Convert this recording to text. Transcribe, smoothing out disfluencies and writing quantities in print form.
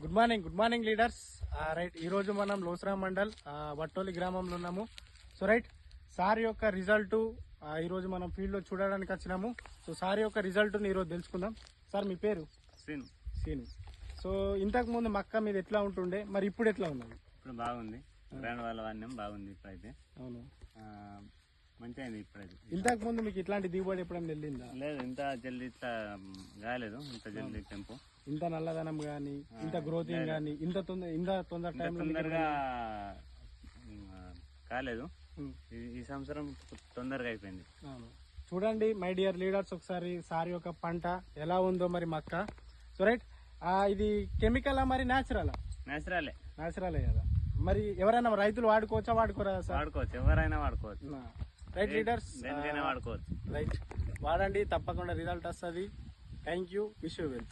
Good morning leaders. Right, ఈ రోజు మనం లోసరా మండల్ వట్టోలి గ్రామంలో ఉన్నాము. సో రైట్, సార్ యొక్క రిజల్ట్ ఈ రోజు మనం ఫీల్డ్ లో చూడడానికి వచ్చినాము. సో సార్ యొక్క రిజల్ట్ ని ఈరోజు తెలుసుకుందాం. సార్ మీ పేరు? సీను. సో ఇంతకు ముందు మక్క మీద ఎట్లా ఉంటుండే, మరి ఇప్పుడు ఎట్లా ఉన్నది? ఇప్పుడు బాగుంది, గ్రాండ్ వాళ్ళ వాడినాం బాగుంది. ఇప్పుడైతే అవును, మంచిగా అయింది. ఇప్పుడైతే ఇంతకు ముందు మీకు ఇట్లాంటి దిగుబడి ఎప్పుడైనా వెళ్ళిందా? లేదు, ఇంత జల్దీ ఇట్లా కాలేదు. ఇంత జల్దీ టెంపు, ఇంత నల్లదనం గానీ, ఇంత గ్రోతింగ్ గానీ, ఇంత తొందర టైం తొందరగా కాలేదు. ఈ సంవత్సరం తొందరగా అయిపోయింది. చూడండి మై డియర్ లీడర్స్, ఒకసారి సార్ యొక్క పంట ఎలా ఉందో మరి మక్క. సో రైట్, ఇది కెమికల్ మరి న్యాచురల్? న్యాచురలే కదా. మరి ఎవరైనా రైతులు వాడుకోవచ్చా, వాడుకోరా సార్? వాడుకోవచ్చు, ఎవరైనా వాడుకోవచ్చు. రైట్ లీడర్స్, దేనికైనా వాడుకోవచ్చు. రైట్, వాడండి, తప్పకుండా రిజల్ట్ వస్తుంది. Thank you, wish you well.